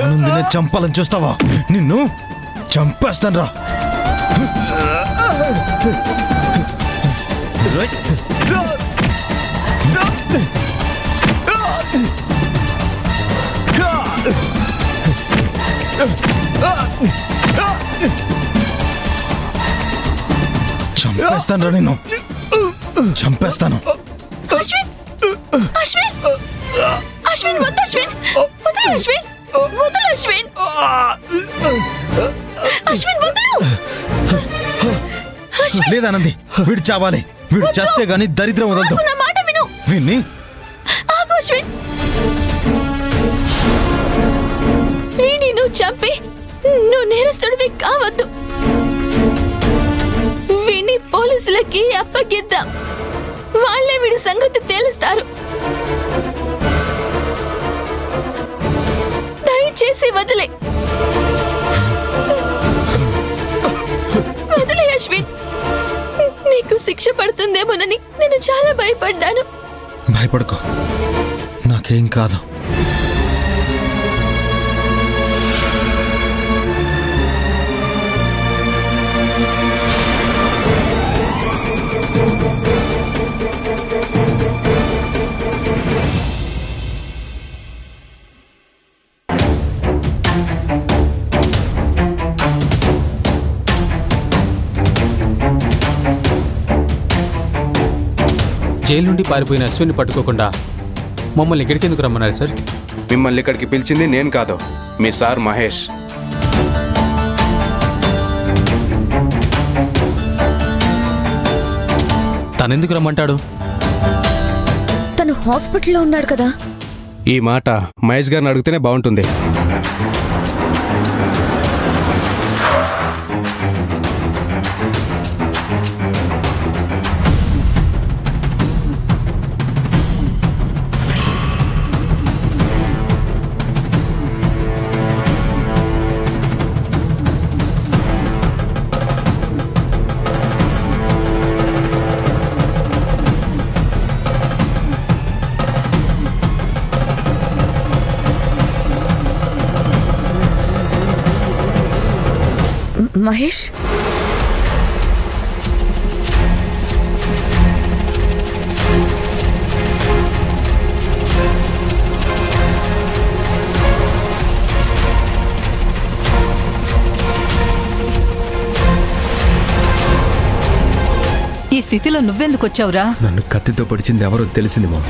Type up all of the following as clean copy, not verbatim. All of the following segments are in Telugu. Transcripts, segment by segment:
ఆనందిని చంపాలని చూస్తావా? నిన్ను చంపేస్తాను రా. చంపేస్తాను రా, నిన్ను చంపేస్తాను. అశ్విన్, అశ్విన్, అశ్విన్ వద్దు, అశ్విన్ వద్దు, అశ్విన్ వద్దు, అశ్విన్, అశ్విన్ వద్దు. లేదానంది, వీడు చావాలి. వీడు చేస్తే గాని దరిద్రం వదలదు. నా మాట విను. విన్ని ఆగు అశ్విన్. వీడిని నువ్వు చంపి నువ్వు నేరస్తుడివి కావద్దు. వీడిని పోలీసులకి అప్పగిద్దాం. వాళ్ళే వీడి సంగతి తేలుస్తారు. దయచేసి వదిలే, వదిలే అశ్విన్. నీకు శిక్ష పడుతుందేమోనని నేను చాలా భయపడ్డాను. భయపడకో, నాకేం కాదు. జైలు నుండి పారిపోయిన అశ్విన్ని పట్టుకోకుండా మమ్మల్ని ఇక్కడికి ఎందుకు రమ్మన్నారు సార్? మిమ్మల్ని ఇక్కడికి పిలిచింది నేను కాదు, మీ సార్ మహేష్. తనెందుకు రమ్మంటాడు? తను హాస్పిటల్లో ఉన్నాడు కదా. ఈ మాట మహేష్ గారిని అడిగితేనే బాగుంటుంది. మహేష్, ఈ స్థితిలో నువ్వెందుకు వచ్చావురా? నన్ను కత్తితో పొడిచింది ఎవరో తెలిసింది మా.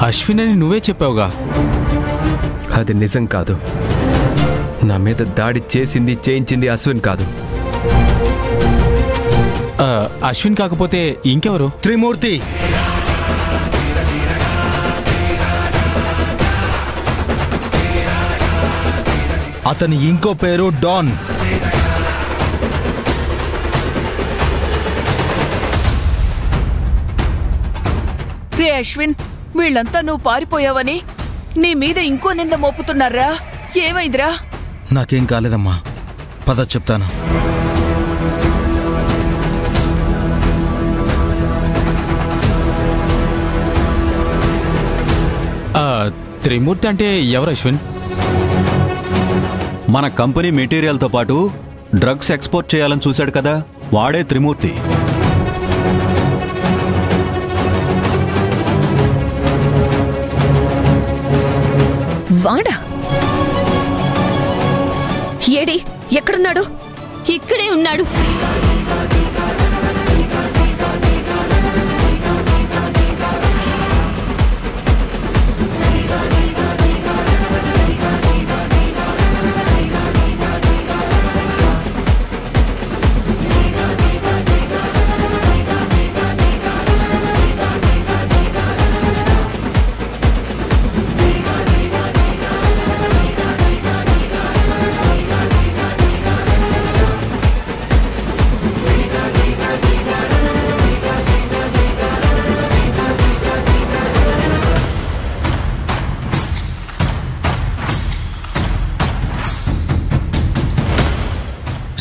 అశ్విన్ అని నువ్వే చెప్పావుగా. అది నిజం కాదు. నా మీద దాడి చేసింది చేయించింది అశ్విన్ కాదు. అశ్విన్ కాకపోతే ఇంకెవరు? త్రిమూర్తి. అతని ఇంకో పేరు డాన్. రే అశ్విన్, వీళ్ళంతా నువ్వు పారిపోయావని నీ మీద ఇంకో నింద మోపుతున్నారా? ఏమైందిరా? నాకేం కాలేదమ్మా, పద చెప్తాను. త్రిమూర్తి అంటే ఎవరు అశ్విన్? మన కంపెనీ మెటీరియల్తో పాటు డ్రగ్స్ ఎక్స్పోర్ట్ చేయాలని చూశాడు కదా, వాడే త్రిమూర్తి. వాడా? ఏడి, ఎక్కడున్నాడు? ఇక్కడే ఉన్నాడు.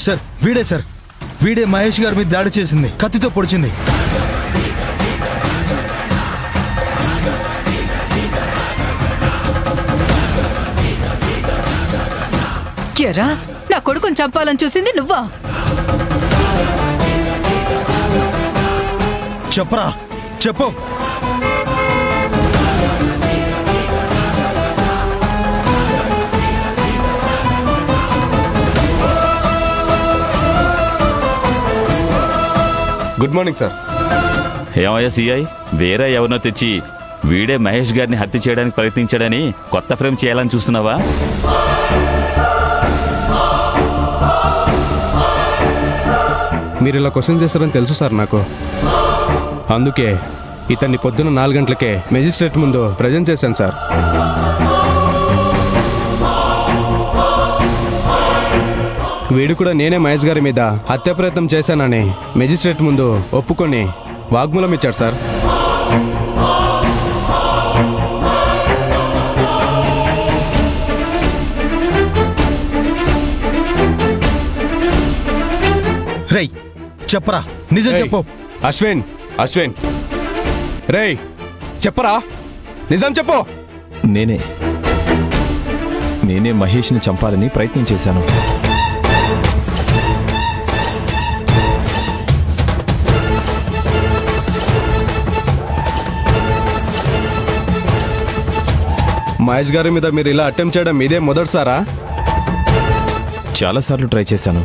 సార్ వీడే మహేష్ గారి మీద దాడి చేసింది, కత్తితో పొడిచింది. ఎరా, నా కొడుకుని చంపాలని చూసింది నువ్వా? చెప్పరా, చెప్పు. Good morning sir. ఏమయ్యా సిఐ, వేరే ఎవరినో తెచ్చి వీడే మహేష్ గారిని హత్య చేయడానికి ప్రయత్నించాడని కొత్త ఫ్రేమ్ చేయాలని చూస్తున్నావా? మీరు ఇలా క్వశ్చన్ చేస్తారని తెలుసు సార్ నాకు. అందుకే ఇతన్ని పొద్దున్న 4 గంటలకే మెజిస్ట్రేట్ ముందు ప్రజెంట్ చేశాను సార్. వీడు కూడా నేనే మహేష్ గారి మీద హత్య ప్రయత్నం చేశానని మెజిస్ట్రేట్ ముందు ఒప్పుకొని వాగ్మూలం ఇచ్చాడు సార్. రేయ్ చెప్పరా, నిజం చెప్పు. అశ్విన్ రేయ్ చెప్పరా, నిజం చెప్పు. నేనే మహేష్ని చంపాలని ప్రయత్నం చేశాను. మహేష్ గారి మీద మీరు ఇలా అటెంప్ట్ చేయడం ఇదే మొదటిసారా? చాలాసార్లు ట్రై చేశాను.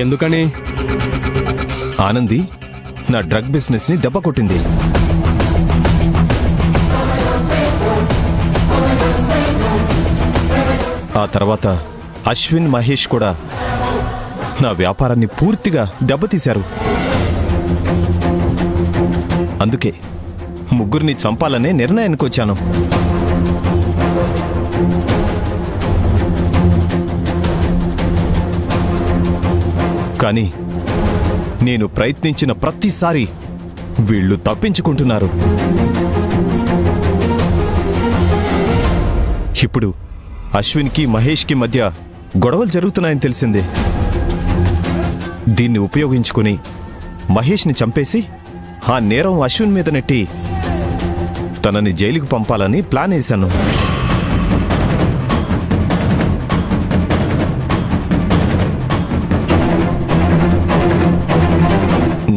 ఎందుకని? ఆనంది నా డ్రగ్ బిజినెస్ని దెబ్బ కొట్టింది. ఆ తర్వాత అశ్విన్, మహేష్ కూడా నా వ్యాపారాన్ని పూర్తిగా దెబ్బతీశారు. అందుకే ముగ్గురిని చంపాలనే నిర్ణయానికి వచ్చాను. కానీ నేను ప్రయత్నించిన ప్రతిసారి వీళ్ళు తప్పించుకుంటున్నారు. ఇప్పుడు అశ్విన్కి, మహేష్కి మధ్య గొడవలు జరుగుతున్నాయని తెలిసింది. దీన్ని ఉపయోగించుకుని మహేష్ని చంపేసి ఆ నేరం అశ్విన్ మీద నెట్టి తనని జైలుకు పంపాలని ప్లాన్ వేశాను.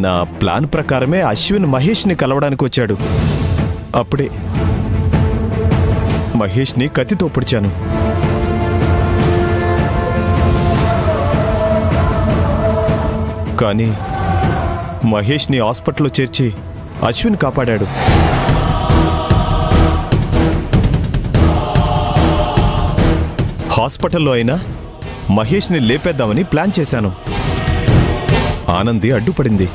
నా ప్లాన్ ప్రకారమే అశ్విన్ మహేష్ని కలవడానికి వచ్చాడు. అప్పుడే మహేష్ని కత్తితో పొడిచాను. కానీ మహేష్ని హాస్పిటల్లో చేర్చి అశ్విన్ కాపాడాడు. హాస్పిటల్లో అయినా మహేష్ని లేపేద్దామని ప్లాన్ చేశాను. ఆనంది అడ్డుపడింది.